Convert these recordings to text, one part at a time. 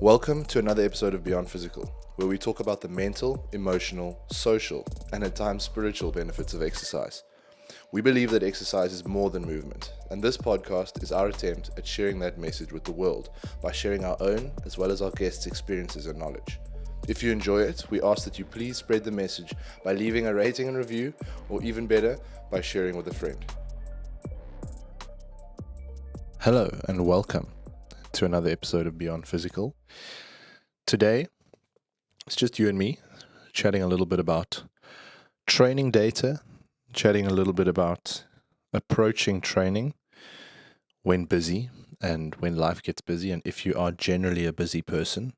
Welcome to another episode of Beyond Physical, where we talk about the mental, emotional, social, and at times spiritual benefits of exercise. We believe that exercise is more than movement, and this podcast is our attempt at sharing that message with the world by sharing our own as well as our guests' experiences and knowledge. If you enjoy it, we ask that you please spread the message by leaving a rating and review, or even better, by sharing with a friend. Hello and welcome to another episode of Beyond Physical. Today, it's just you and me chatting a little bit about training data, chatting a little bit about approaching training when busy and when life gets busy, and if you are generally a busy person.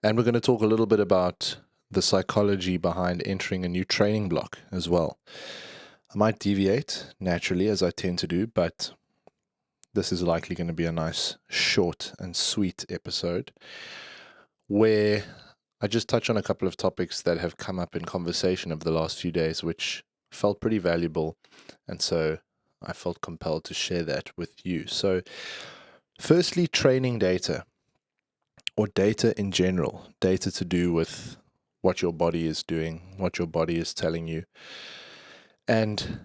And we're going to talk a little bit about the psychology behind entering a new training block as well. I might deviate naturally, as I tend to do, but this is likely going to be a nice, short and sweet episode where I just touch on a couple of topics that have come up in conversation over the last few days, which felt pretty valuable. And so I felt compelled to share that with you. So firstly, training data, or data in general, data to do with what your body is doing, what your body is telling you. And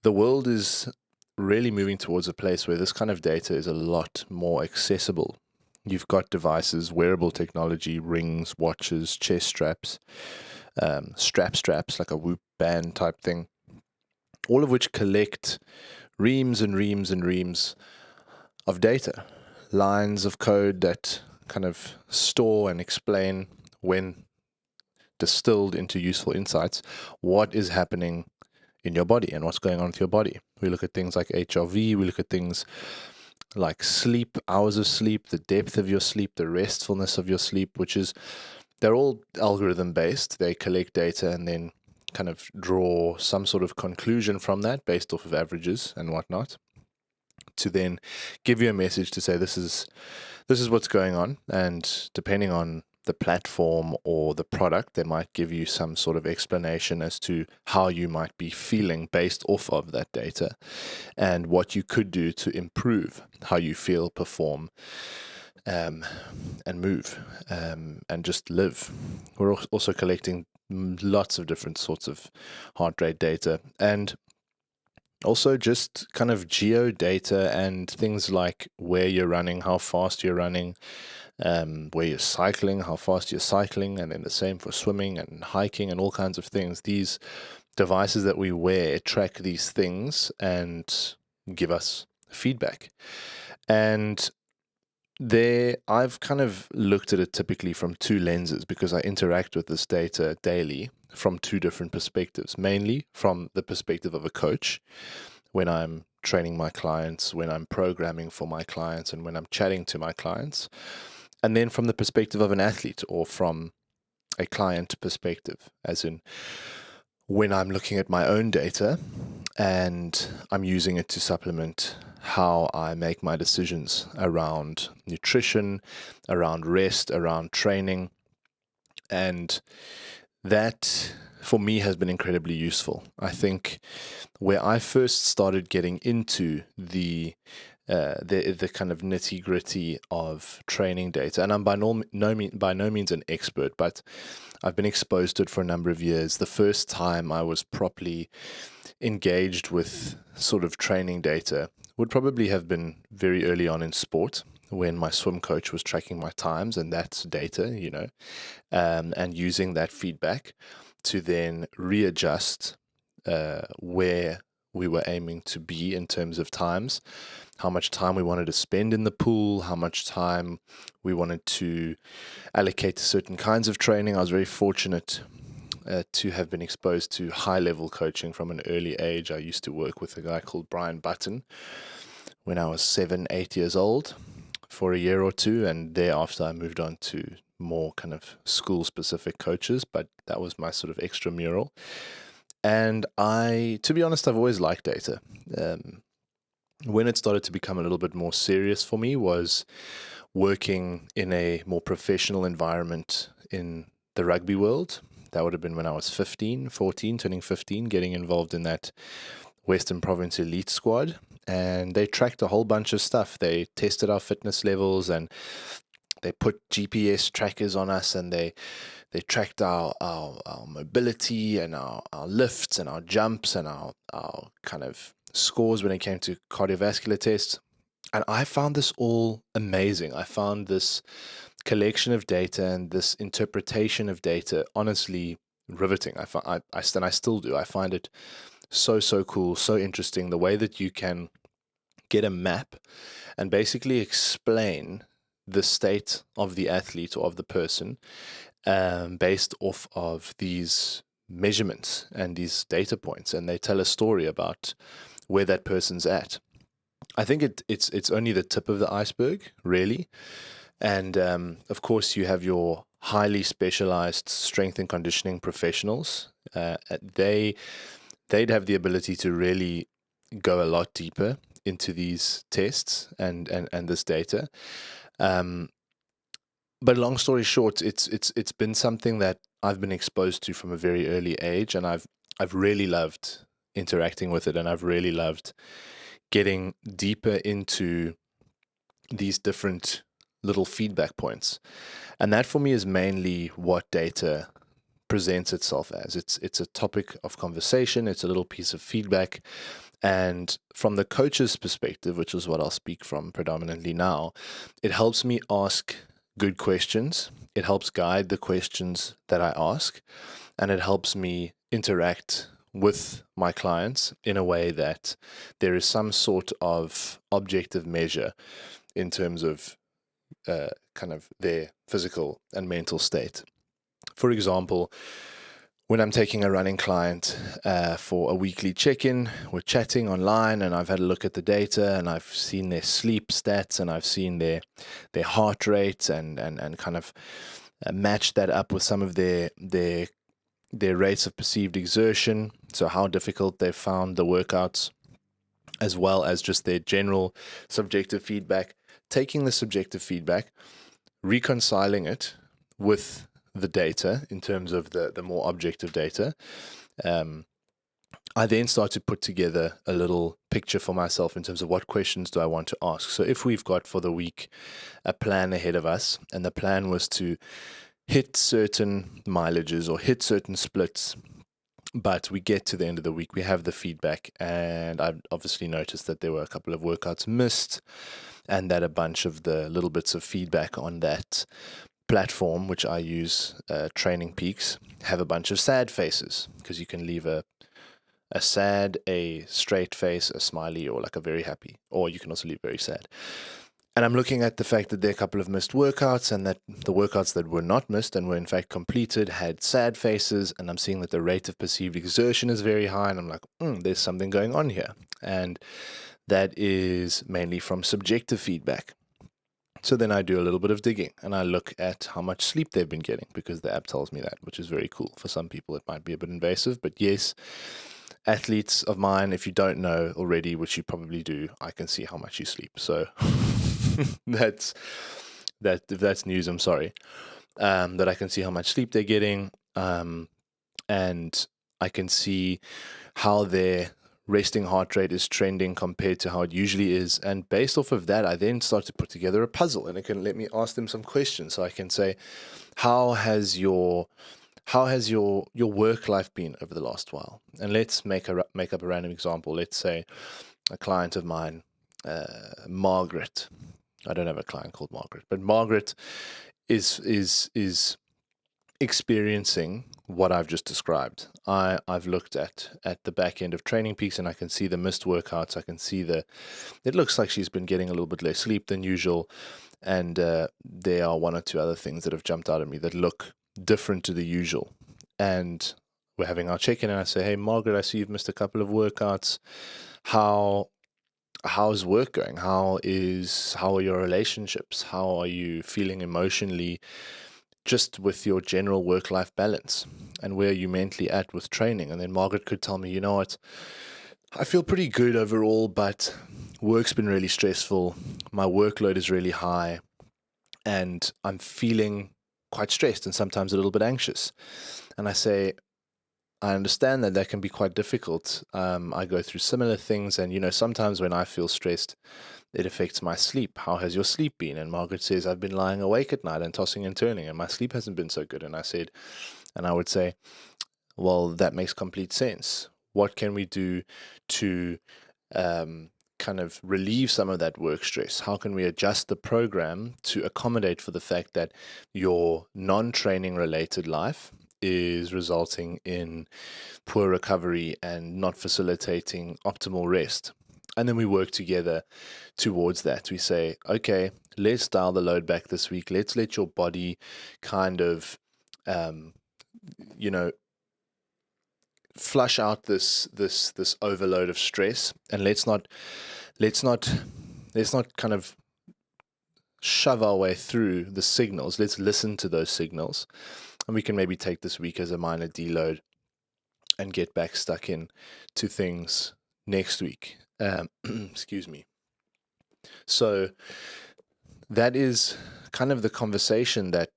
the world is really moving towards a place where this kind of data is a lot more accessible. You've got devices, wearable technology, rings, watches, chest straps, straps, like a Whoop band type thing, all of which collect reams and reams and reams of data, lines of code that kind of store and explain, when distilled into useful insights, what is happening in your body and what's going on with your body. We look at things like HRV, we look at things like sleep, hours of sleep, the depth of your sleep, the restfulness of your sleep, they're all algorithm based. They collect data and then kind of draw some sort of conclusion from that based off of averages and whatnot, to then give you a message to say this is what's going on, and depending on the platform or the product, they might give you some sort of explanation as to how you might be feeling based off of that data and what you could do to improve how you feel, perform, and move, and just live. We're also collecting lots of different sorts of heart rate data, and also just kind of geo data and things like where you're running, how fast you're running, where you're cycling, how fast you're cycling, and then the same for swimming and hiking and all kinds of things. These devices that we wear track these things and give us feedback. And I've kind of looked at it typically from two lenses, because I interact with this data daily from two different perspectives, mainly from the perspective of a coach when I'm training my clients, when I'm programming for my clients, and when I'm chatting to my clients. And then from the perspective of an athlete, or from a client perspective, as in when I'm looking at my own data and I'm using it to supplement how I make my decisions around nutrition, around rest, around training. And that, for me, has been incredibly useful. I think where I first started getting into the kind of nitty gritty of training data, and I'm by no means an expert, but I've been exposed to it for a number of years. The first time I was properly engaged with sort of training data would probably have been very early on in sport, when my swim coach was tracking my times, and that's data, and using that feedback to then readjust where we were aiming to be in terms of times, how much time we wanted to spend in the pool, how much time we wanted to allocate to certain kinds of training. I was very fortunate to have been exposed to high-level coaching from an early age. I used to work with a guy called Brian Button when I was 7-8 years old for a year or two, and thereafter I moved on to more kind of school-specific coaches, but that was my sort of extramural. And to be honest, I've always liked data. When it started to become a little bit more serious for me was working in a more professional environment in the rugby world. That would have been when I was 14, turning 15, getting involved in that Western Province elite squad. And they tracked a whole bunch of stuff. They tested our fitness levels, and they put GPS trackers on us, and they tracked our mobility and our lifts and our jumps and our kind of scores when it came to cardiovascular tests. And I found this all amazing. I found this collection of data and this interpretation of data honestly riveting. I still do. I find it so cool, so interesting, the way that you can get a map and basically explain the state of the athlete or of the person based off of these measurements and these data points, and they tell a story about where that person's at. I think it's only the tip of the iceberg, really. And of course, you have your highly specialized strength and conditioning professionals. They'd have the ability to really go a lot deeper into these tests and this data. But long story short, it's been something that I've been exposed to from a very early age, and I've really loved interacting with it, and I've really loved getting deeper into these different little feedback points. And that for me is mainly what data presents itself as. It's a topic of conversation, it's a little piece of feedback. And from the coach's perspective, which is what I'll speak from predominantly now, it helps me ask good questions. It helps guide the questions that I ask, and it helps me interact with my clients in a way that there is some sort of objective measure in terms of kind of their physical and mental state. For example, when I'm taking a running client for a weekly check-in, we're chatting online, and I've had a look at the data, and I've seen their sleep stats, and I've seen their heart rate, and kind of matched that up with some of their rates of perceived exertion, so how difficult they've found the workouts, as well as just their general subjective feedback. Taking the subjective feedback, reconciling it with the data in terms of the more objective data, I then start to put together a little picture for myself in terms of what questions do I want to ask. So if we've got for the week a plan ahead of us, and the plan was to hit certain mileages or hit certain splits, but we get to the end of the week, we have the feedback, and I've obviously noticed that there were a couple of workouts missed, and that a bunch of the little bits of feedback on that platform, which I use, Training Peaks, have a bunch of sad faces, because you can leave a sad, a straight face, a smiley, or like a very happy, or you can also leave very sad. And I'm looking at the fact that there are a couple of missed workouts, and that the workouts that were not missed and were in fact completed had sad faces, and I'm seeing that the rate of perceived exertion is very high, and I'm like, there's something going on here. And that is mainly from subjective feedback. So then I do a little bit of digging, and I look at how much sleep they've been getting, because the app tells me that, which is very cool. For some people, it might be a bit invasive, but yes, athletes of mine, if you don't know already, which you probably do, I can see how much you sleep. So if that's news, I'm sorry. That I can see how much sleep they're getting, and I can see how their resting heart rate is trending compared to how it usually is. And based off of that, I then start to put together a puzzle, and it can let me ask them some questions. So I can say, how has your work life been over the last while? And let's make up a random example. Let's say a client of mine, Margaret. I don't have a client called Margaret, but Margaret is experiencing what I've just described. I've looked at the back end of Training Peaks, and I can see the missed workouts. I can see it looks like she's been getting a little bit less sleep than usual, and there are one or two other things that have jumped out at me that look different to the usual. And we're having our check-in, and I say, hey, Margaret, I see you've missed a couple of workouts. How's work going? How are your relationships? How are you feeling emotionally, just with your general work-life balance? And where are you mentally at with training? And then Margaret could tell me, you know what, I feel pretty good overall, but work's been really stressful. My workload is really high, and I'm feeling quite stressed and sometimes a little bit anxious. And I say, I understand that can be quite difficult. I go through similar things, and sometimes when I feel stressed, it affects my sleep. How has your sleep been? And Margaret says, I've been lying awake at night and tossing and turning, and my sleep hasn't been so good. And I would say, well, that makes complete sense. What can we do to kind of relieve some of that work stress? How can we adjust the program to accommodate for the fact that your non-training related life is resulting in poor recovery and not facilitating optimal rest? And then we work together towards that. We say, okay, let's dial the load back this week. Let's let your body kind of, um, you know, flush out this overload of stress, and let's not kind of shove our way through the signals. Let's listen to those signals, and we can maybe take this week as a minor deload and get back stuck in to things next week. Excuse me. So that is kind of the conversation that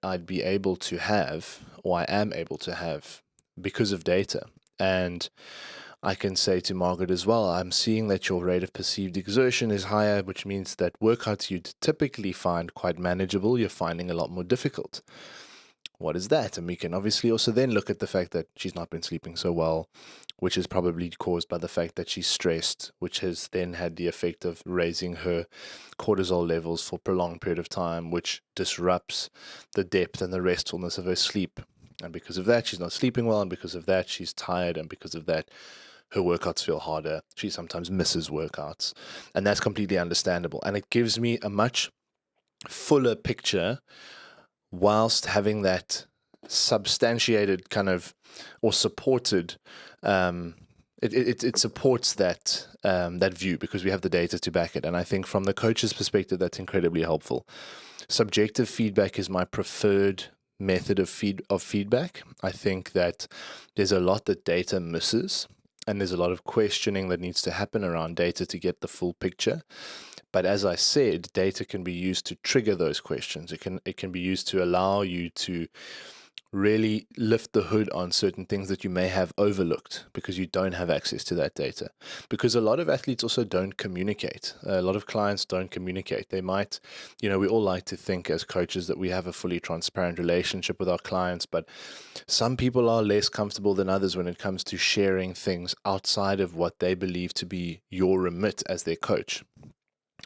I'd be able to have, or I am able to have, because of data. And I can say to Margaret as well, I'm seeing that your rate of perceived exertion is higher, which means that workouts you'd typically find quite manageable, you're finding a lot more difficult. What is that? And we can obviously also then look at the fact that she's not been sleeping so well, which is probably caused by the fact that she's stressed, which has then had the effect of raising her cortisol levels for a prolonged period of time, which disrupts the depth and the restfulness of her sleep. And because of that, she's not sleeping well, and because of that, she's tired, and because of that, her workouts feel harder. She sometimes misses workouts, and that's completely understandable. And it gives me a much fuller picture whilst having that substantiated kind of, or supported, it supports that that view, because we have the data to back it. And I think from the coach's perspective, that's incredibly helpful. Subjective feedback is my preferred method of feedback. I think that there's a lot that data misses, and there's a lot of questioning that needs to happen around data to get the full picture. But as I said, data can be used to trigger those questions. It can be used to allow you to really lift the hood on certain things that you may have overlooked because you don't have access to that data. Because a lot of athletes also don't communicate. A lot of clients don't communicate. They might, we all like to think as coaches that we have a fully transparent relationship with our clients, but some people are less comfortable than others when it comes to sharing things outside of what they believe to be your remit as their coach.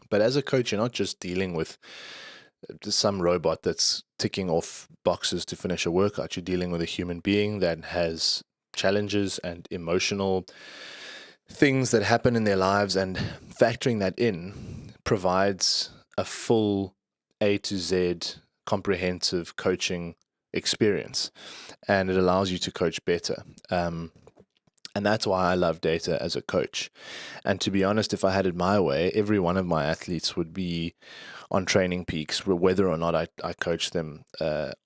But as a coach, you're not just dealing with some robot that's ticking off boxes to finish a workout. You're dealing with a human being that has challenges and emotional things that happen in their lives, and factoring that in provides a full A to Z comprehensive coaching experience, and it allows you to coach better. And that's why I love data as a coach. And to be honest, if I had it my way, every one of my athletes would be on training peaks, whether or not I coach them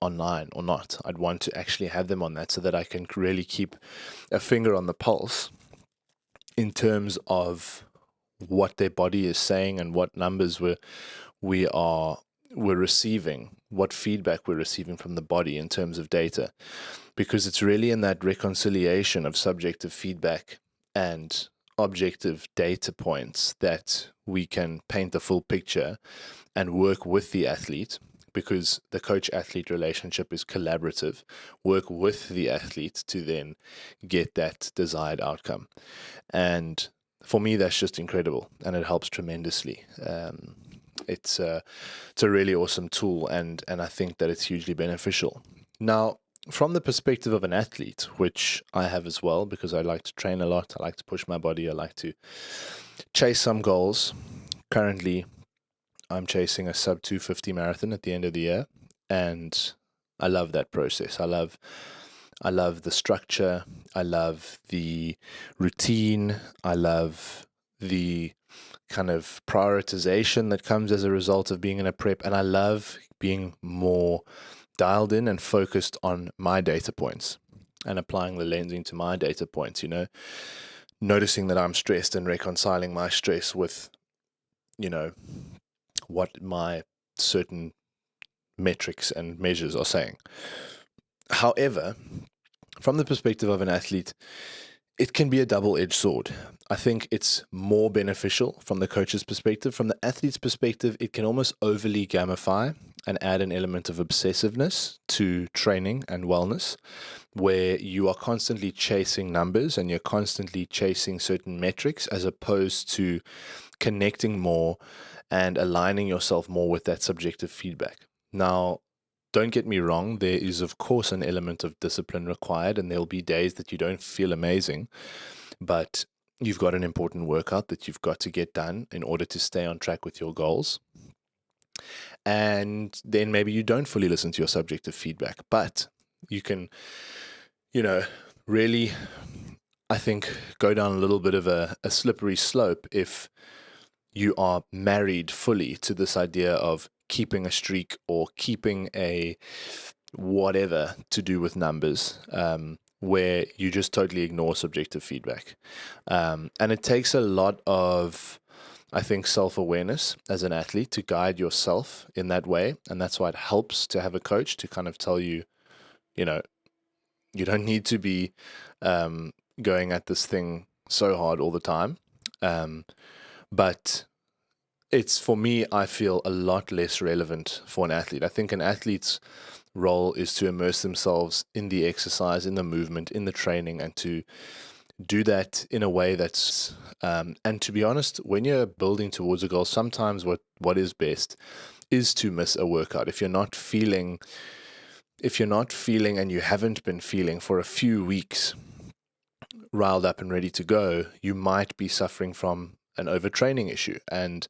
online or not. I'd want to actually have them on that so that I can really keep a finger on the pulse in terms of what their body is saying and what numbers we're receiving, what feedback we're receiving from the body in terms of data. Because it's really in that reconciliation of subjective feedback and objective data points that we can paint the full picture and work with the athlete, because the coach-athlete relationship is collaborative. Work with the athlete to then get that desired outcome. And for me, that's just incredible, and it helps tremendously. It's a really awesome tool, and I think that it's hugely beneficial. Now, from the perspective of an athlete, which I have as well, because I like to train a lot, I like to push my body, I like to chase some goals. Currently, I'm chasing a sub 250 marathon at the end of the year, and I love that process. I love the structure, I love the routine, I love the kind of prioritization that comes as a result of being in a prep, and I love being more dialed in and focused on my data points and applying the lensing to my data points, noticing that I'm stressed and reconciling my stress with, what my certain metrics and measures are saying. However, from the perspective of an athlete, it can be a double-edged sword. I think it's more beneficial from the coach's perspective. From the athlete's perspective, it can almost overly gamify and add an element of obsessiveness to training and wellness, where you are constantly chasing numbers and you're constantly chasing certain metrics as opposed to connecting more and aligning yourself more with that subjective feedback. Now, don't get me wrong, there is, of course, an element of discipline required, and there'll be days that you don't feel amazing, but you've got an important workout that you've got to get done in order to stay on track with your goals. And then maybe you don't fully listen to your subjective feedback, but you can, really, I think, go down a little bit of a slippery slope if you are married fully to this idea of keeping a streak or keeping a whatever to do with numbers, where you just totally ignore subjective feedback. And it takes a lot of, I think, self-awareness as an athlete to guide yourself in that way. And that's why it helps to have a coach to kind of tell you, you don't need to be going at this thing so hard all the time. But it's, for me, I feel a lot less relevant for an athlete. I think an athlete's role is to immerse themselves in the exercise, in the movement, in the training, and to do that in a way that's, and to be honest, when you're building towards a goal, sometimes what is best is to miss a workout. If you're not feeling and you haven't been feeling for a few weeks riled up and ready to go, you might be suffering from an overtraining issue. And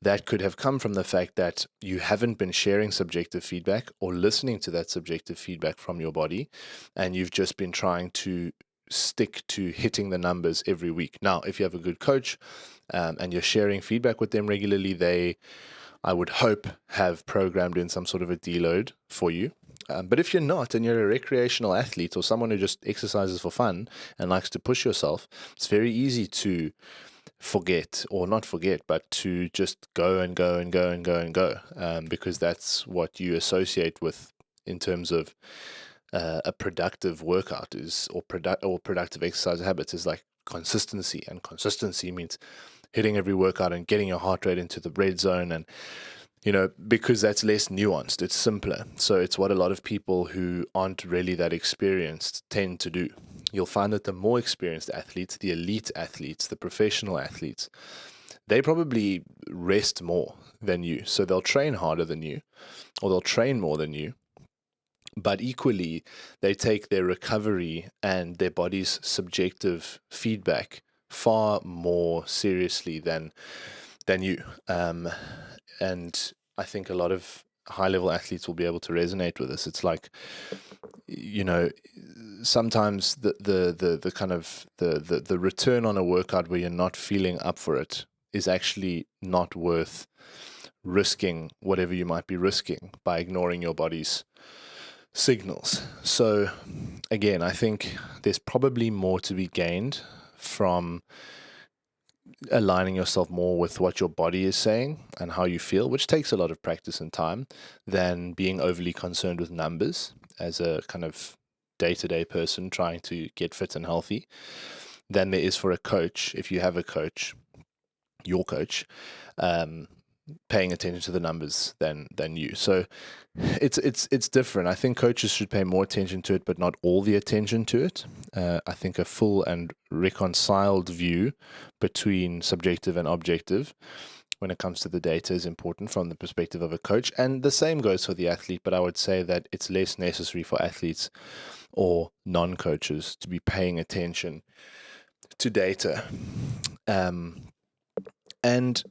that could have come from the fact that you haven't been sharing subjective feedback or listening to that subjective feedback from your body, and you've just been trying to stick to hitting the numbers every week. Now, if you have a good coach and you're sharing feedback with them regularly, they, I would hope, have programmed in some sort of a deload for you. But if you're not, and you're a recreational athlete or someone who just exercises for fun and likes to push yourself, it's very easy to forget, or not forget, but to just go and go and go and go and go, because that's what you associate with in terms of a productive workout is, or productive exercise habits is like consistency, and consistency means hitting every workout and getting your heart rate into the red zone, and because that's less nuanced, it's simpler. So it's what a lot of people who aren't really that experienced tend to do. You'll find that the more experienced athletes, the elite athletes, the professional athletes, they probably rest more than you. So they'll train harder than you, or they'll train more than you. But equally, they take their recovery and their body's subjective feedback far more seriously than you. And I think a lot of high-level athletes will be able to resonate with this. It's like, sometimes the kind of the return on a workout where you're not feeling up for it is actually not worth risking whatever you might be risking by ignoring your body's signals. So again, I think there's probably more to be gained from aligning yourself more with what your body is saying and how you feel, which takes a lot of practice and time, than being overly concerned with numbers as a kind of day-to-day person trying to get fit and healthy, than there is for a coach, if you have a coach, your coach, paying attention to the numbers than you. So it's different. I think coaches should pay more attention to it, but not all the attention to it. I think a full and reconciled view between subjective and objective when it comes to the data is important from the perspective of a coach. And the same goes for the athlete, but I would say that it's less necessary for athletes or non-coaches to be paying attention to data. And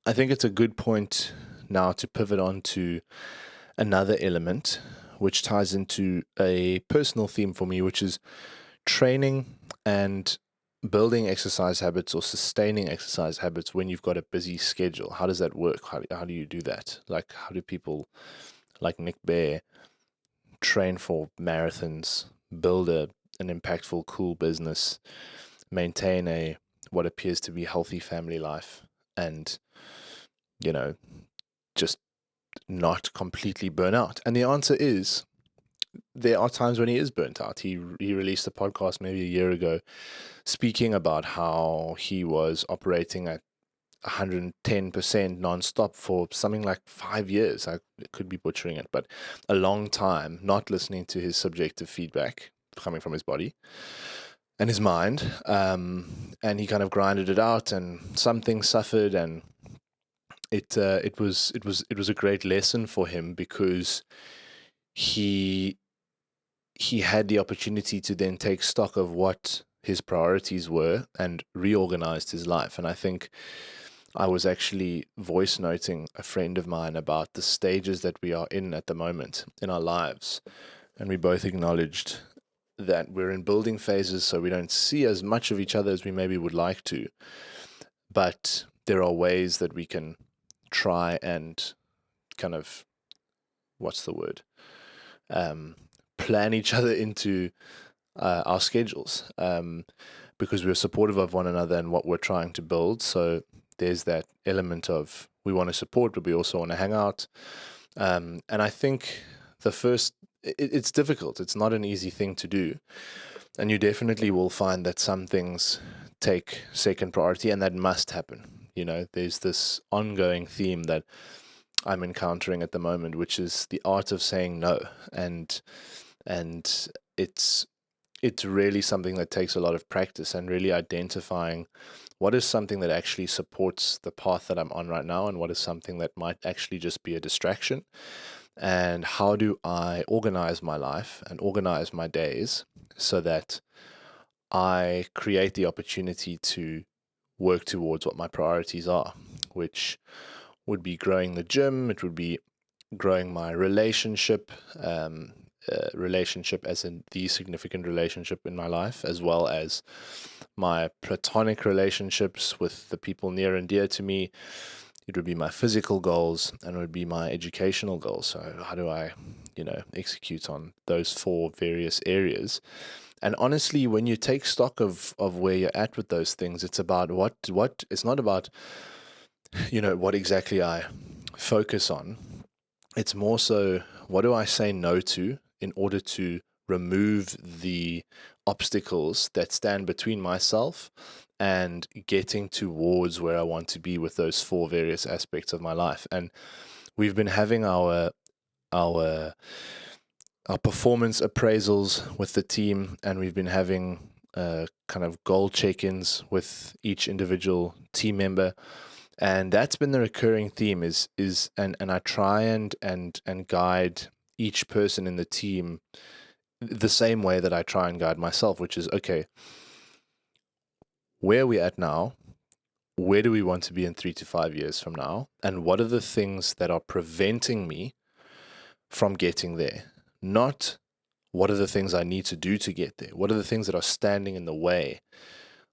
I think it's a good point now to pivot on to another element, which ties into a personal theme for me, which is training and building exercise habits or sustaining exercise habits when you've got a busy schedule. How does that work? How do you do that? Like, how do people like Nick Bear train for marathons, build an impactful, cool business, maintain a what appears to be healthy family life, and just not completely burn out? And the answer is there are times when he is burnt out. He released a podcast maybe a year ago speaking about how he was operating at 110% nonstop for something like 5 years. I could be butchering it, but a long time, not listening to his subjective feedback coming from his body and his mind. And he kind of grinded it out, and some things suffered, and it was a great lesson for him, because he had the opportunity to then take stock of what his priorities were and reorganized his life. And I think I was actually voice noting a friend of mine about the stages that we are in at the moment in our lives. And we both acknowledged that we're in building phases, so we don't see as much of each other as we maybe would like to. But there are ways that we can try and kind of, what's the word? Plan each other into our schedules, because we're supportive of one another and what we're trying to build. So there's that element of we want to support, but we also want to hang out. And I think it's difficult. It's not an easy thing to do. And you definitely will find that some things take second priority, and that must happen. There's this ongoing theme that I'm encountering at the moment, which is the art of saying no. And it's really something that takes a lot of practice, and really identifying what is something that actually supports the path that I'm on right now, and what is something that might actually just be a distraction. And how do I organize my life and organize my days so that I create the opportunity to work towards what my priorities are, which would be growing the gym, it would be growing my relationship, relationship as in the significant relationship in my life, as well as my platonic relationships with the people near and dear to me. It would be my physical goals, and it would be my educational goals. So how do I, execute on those four various areas? And honestly, when you take stock of where you're at with those things, it's about what it's not about, what exactly I focus on. It's more so, what do I say no to in order to remove the obstacles that stand between myself and getting towards where I want to be with those four various aspects of my life. And we've been having our performance appraisals with the team, and we've been having kind of goal check-ins with each individual team member. And that's been the recurring theme and I try and guide each person in the team the same way that I try and guide myself, which is, okay, where are we at now? Where do we want to be in 3 to 5 years from now? And what are the things that are preventing me from getting there? Not what are the things I need to do to get there? What are the things that are standing in the way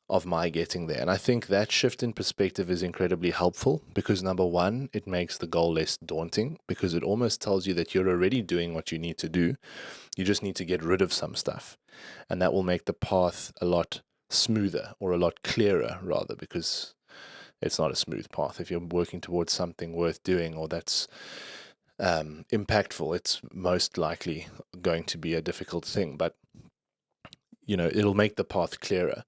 of my getting there? And I think that shift in perspective is incredibly helpful, because number one, it makes the goal less daunting, because it almost tells you that you're already doing what you need to do. You just need to get rid of some stuff, and that will make the path a lot smoother, or a lot clearer rather, because it's not a smooth path. If you're working towards something worth doing, or that's impactful, it's most likely going to be a difficult thing, but it'll make the path clearer.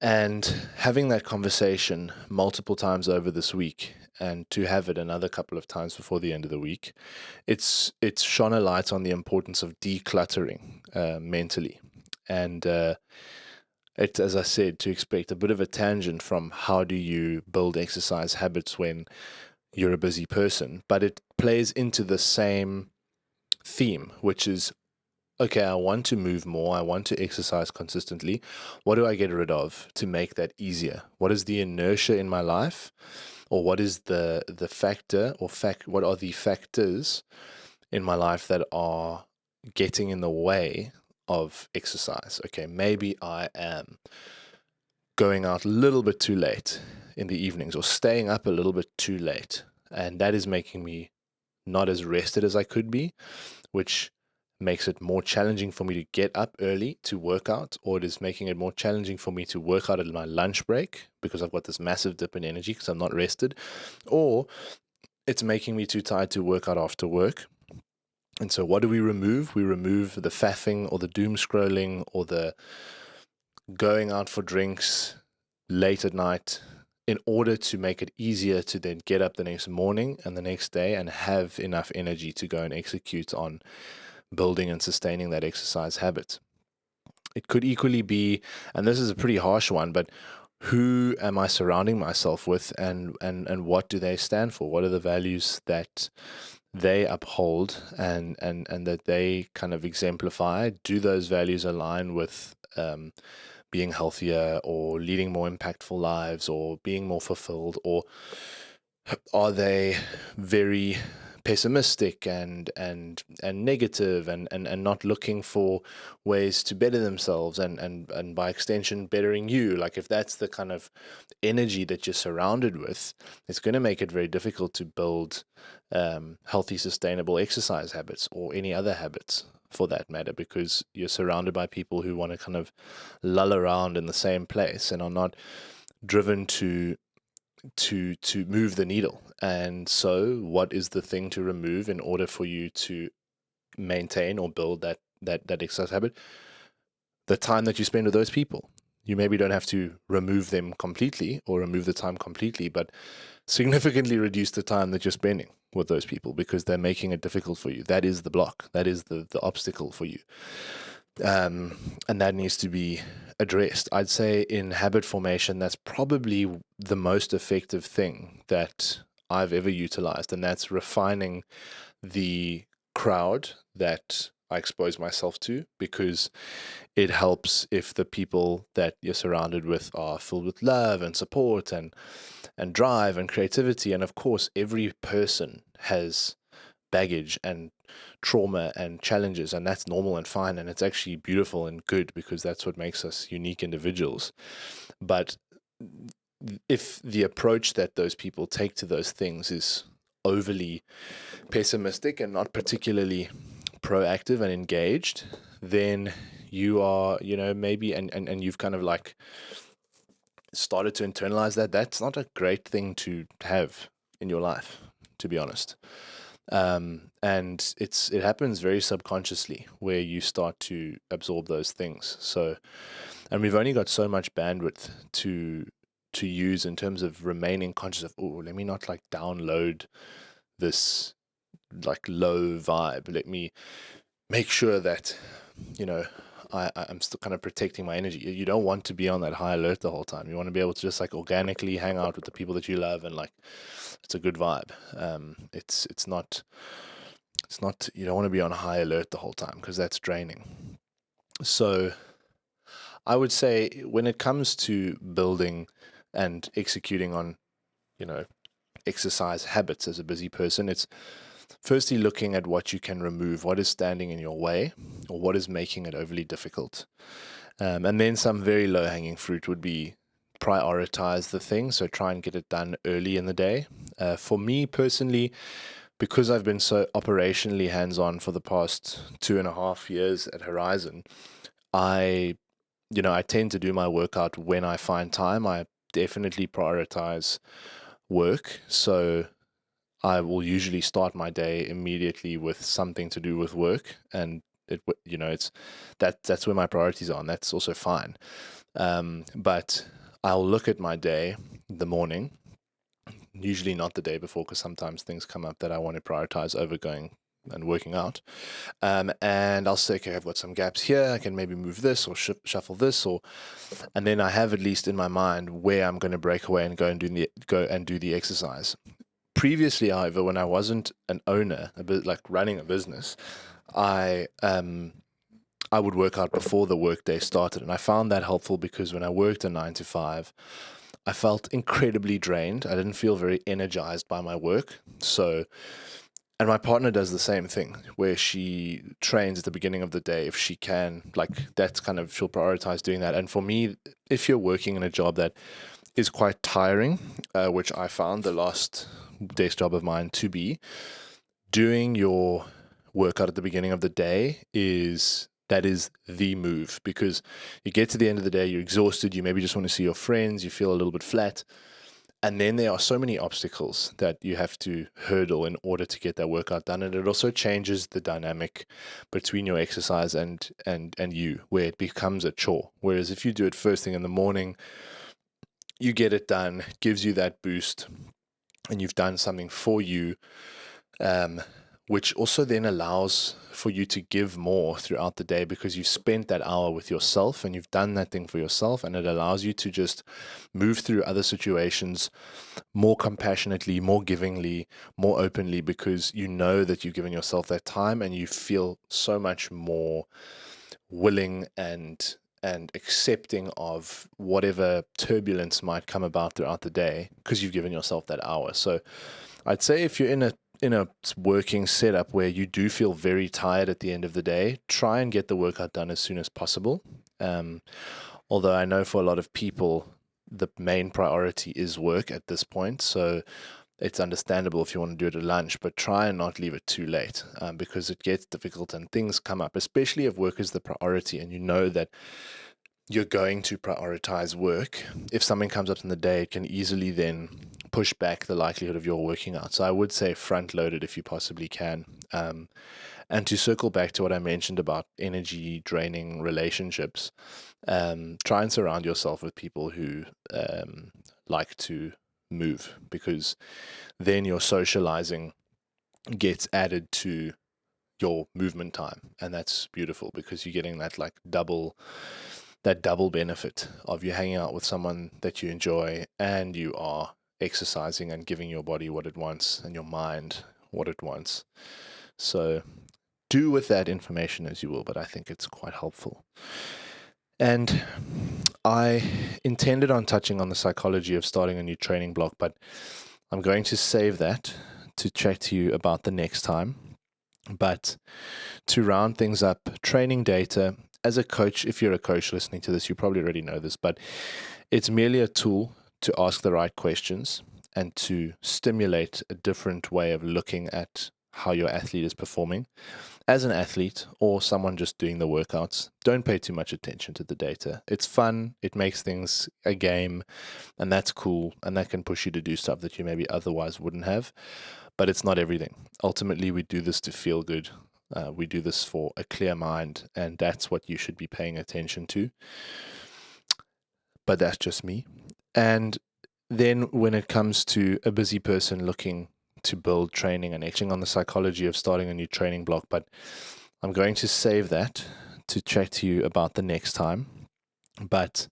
And having that conversation multiple times over this week, and to have it another couple of times before the end of the week, it's shone a light on the importance of decluttering mentally. And it's, as I said, to expect a bit of a tangent from how do you build exercise habits when you're a busy person, but it plays into the same theme, which is, okay, I want to move more, I want to exercise consistently. What do I get rid of to make that easier? What is the inertia in my life? Or what is the factor, or what are the factors in my life that are getting in the way of exercise? Okay, maybe I am going out a little bit too late in the evenings, or staying up a little bit too late, and that is making me not as rested as I could be, which makes it more challenging for me to get up early to work out, or it is making it more challenging for me to work out at my lunch break because I've got this massive dip in energy because I'm not rested, or it's making me too tired to work out after work. And so what do we remove? We remove the faffing or the doom scrolling or the going out for drinks late at night in order to make it easier to then get up the next morning and the next day and have enough energy to go and execute on building and sustaining that exercise habit. It could equally be, and this is a pretty harsh one, but who am I surrounding myself with, and what do they stand for? What are the values that they uphold and that they kind of exemplify? Do those values align with being healthier or leading more impactful lives or being more fulfilled, or are they very pessimistic and negative and not looking for ways to better themselves and by extension bettering you? Like, if that's the kind of energy that you're surrounded with, it's going to make it very difficult to build healthy, sustainable exercise habits or any other habits for that matter, because you're surrounded by people who want to kind of lull around in the same place and are not driven to move the needle. And so what is the thing to remove in order for you to maintain or build that exercise habit? The time that you spend with those people. You maybe don't have to remove them completely or remove the time completely, but significantly reduce the time that you're spending with those people, because they're making it difficult for you. That is the block. That is the obstacle for you. And that needs to be addressed. I'd say in habit formation, that's probably the most effective thing that I've ever utilized, and that's refining the crowd that I expose myself to, because it helps if the people that you're surrounded with are filled with love and support and drive and creativity. And of course, every person has baggage and trauma and challenges, and that's normal and fine, and it's actually beautiful and good, because that's what makes us unique individuals. But if the approach that those people take to those things is overly pessimistic and not particularly proactive and engaged, then you are, maybe, and you've kind of like started to internalize that's not a great thing to have in your life, to be honest. And it happens very subconsciously, where you start to absorb those things. So, and we've only got so much bandwidth to use in terms of remaining conscious of, oh, let me not like download this like low vibe. Let me make sure that, I'm still kind of protecting my energy. You don't want to be on that high alert the whole time. You want to be able to just like organically hang out with the people that you love, and like it's a good vibe. It's not you don't want to be on high alert the whole time, because that's draining. So I would say when it comes to building and executing on, exercise habits as a busy person, it's firstly looking at what you can remove, what is standing in your way, or what is making it overly difficult. And then some very low-hanging fruit would be prioritize the thing, so try and get it done early in the day. For me personally, because I've been so operationally hands-on for the past 2.5 years at Horizon, I tend to do my workout when I find time. I definitely prioritize work, so I will usually start my day immediately with something to do with work, and that's where my priorities are, and that's also fine. But I'll look at my day in the morning, usually not the day before, because sometimes things come up that I want to prioritize over going and working out. And I'll say, okay, I've got some gaps here. I can maybe move this or shuffle this, and then I have at least in my mind where I'm going to break away and go and do the exercise. Previously, however, when I wasn't an owner, a bit like running a business, I would work out before the workday started, and I found that helpful, because when I worked a 9 to 5, I felt incredibly drained. I didn't feel very energized by my work. So, and my partner does the same thing, where she trains at the beginning of the day if she can. Like, that's kind of, she'll prioritize doing that. And for me, if you're working in a job that is quite tiring, which I found the last desk job of mine to be, doing your workout at the beginning of the day is the move, because you get to the end of the day, you're exhausted, you maybe just want to see your friends, you feel a little bit flat, And then there are so many obstacles that you have to hurdle in order to get that workout done. And it also changes the dynamic between your exercise and you, where it becomes a chore. Whereas if you do it first thing in the morning, you get it done, gives you that boost, and you've done something for you, which also then allows for you to give more throughout the day because you've spent that hour with yourself and you've done that thing for yourself, and it allows you to just move through other situations more compassionately, more givingly, more openly, because you know that you've given yourself that time and you feel so much more willing and accepting of whatever turbulence might come about throughout the day because you've given yourself that hour. So I'd say if you're in a working setup where you do feel very tired at the end of the day, try and get the workout done as soon as possible. Although I know for a lot of people, the main priority is work at this point. So it's understandable if you want to do it at lunch, but try and not leave it too late because it gets difficult and things come up, especially if work is the priority and you know that you're going to prioritize work. If something comes up in the day, it can easily then push back the likelihood of your working out. So I would say front load it if you possibly can. And to circle back to what I mentioned about energy draining relationships, try and surround yourself with people who like to move, because then your socializing gets added to your movement time, and that's beautiful because you're getting that double benefit of you hanging out with someone that you enjoy and you are exercising and giving your body what it wants and your mind what it wants. So do with that information as you will, but I think it's quite helpful. And I intended on touching on the psychology of starting a new training block, but I'm going to save that to chat to you about the next time. But to round things up, training data, as a coach, if you're a coach listening to this, you probably already know this, but it's merely a tool to ask the right questions and to stimulate a different way of looking at how your athlete is performing. As an athlete or someone just doing the workouts, don't pay too much attention to the data. It's fun, it makes things a game, and that's cool, and that can push you to do stuff that you maybe otherwise wouldn't have, but it's not everything. Ultimately, we do this to feel good. We do this for a clear mind, and that's what you should be paying attention to. But that's just me. And then when it comes to a busy person looking to build training and acting on the psychology of starting a new training block, but I'm going to save that to chat to you about the next time. But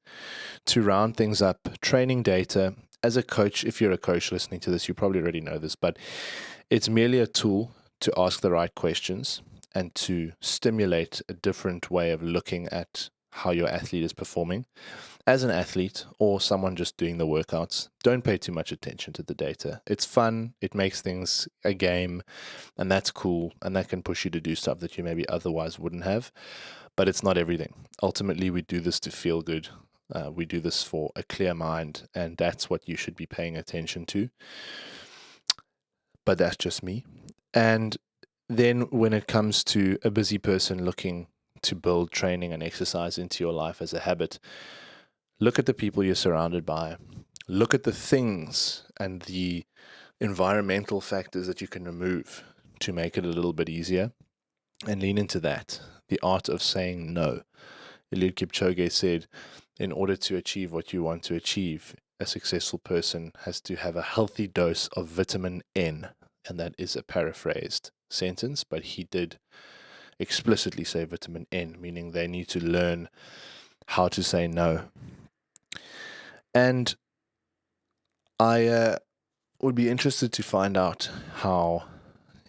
to round things up, training data, as a coach, if you're a coach listening to this, you probably already know this, but it's merely a tool to ask the right questions and to stimulate a different way of looking at how your athlete is performing. As an athlete or someone just doing the workouts, don't pay too much attention to the data. It's fun, it makes things a game, and that's cool, and that can push you to do stuff that you maybe otherwise wouldn't have, but it's not everything. Ultimately, we do this to feel good. We do this for a clear mind, and that's what you should be paying attention to. But that's just me. And then when it comes to a busy person looking to build training and exercise into your life as a habit, look at the people you're surrounded by. Look at the things and the environmental factors that you can remove to make it a little bit easier, and lean into that. The art of saying no. Eliud Kipchoge said, in order to achieve what you want to achieve, a successful person has to have a healthy dose of vitamin N. And that is a paraphrased sentence, but he did explicitly say vitamin N, meaning they need to learn how to say no. And I would be interested to find out how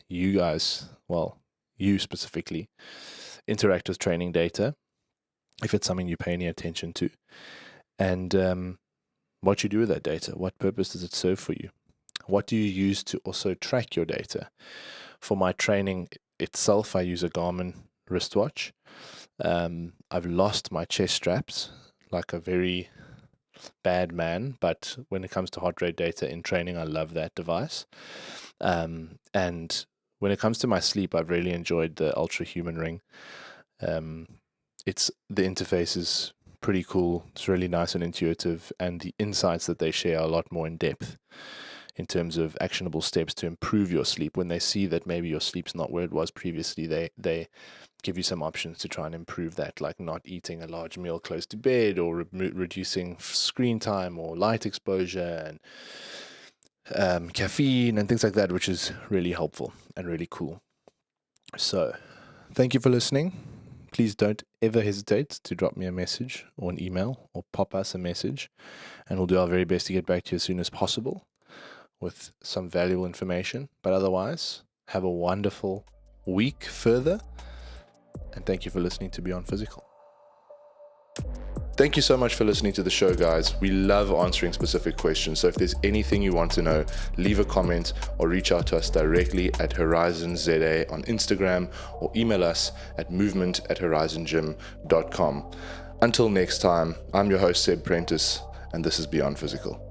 you guys, well, you specifically, interact with training data, if it's something you pay any attention to, and what you do with that data. What purpose does it serve for you? What do you use to also track your data? For my training itself, I use a Garmin wristwatch. I've lost my chest straps like a very bad man, but when it comes to heart rate data in training, I love that device. And when it comes to my sleep, I've really enjoyed the Ultra Human Ring. The interface is pretty cool. It's really nice and intuitive, and the insights that they share are a lot more in depth in terms of actionable steps to improve your sleep. When they see that maybe your sleep's not where it was previously, they give you some options to try and improve that, like not eating a large meal close to bed, or reducing screen time or light exposure, and caffeine and things like that, which is really helpful and really cool. So thank you for listening. Please don't ever hesitate to drop me a message or an email, or pop us a message, and we'll do our very best to get back to you as soon as possible with some valuable information. But otherwise, have a wonderful week further, and thank you for listening to Beyond Physical. Thank you so much for listening to the show, guys. We love answering specific questions. So if there's anything you want to know, leave a comment or reach out to us directly at HorizonZA on Instagram, or email us at movement@horizongym.com. Until next time, I'm your host, Seb Prentice, and this is Beyond Physical.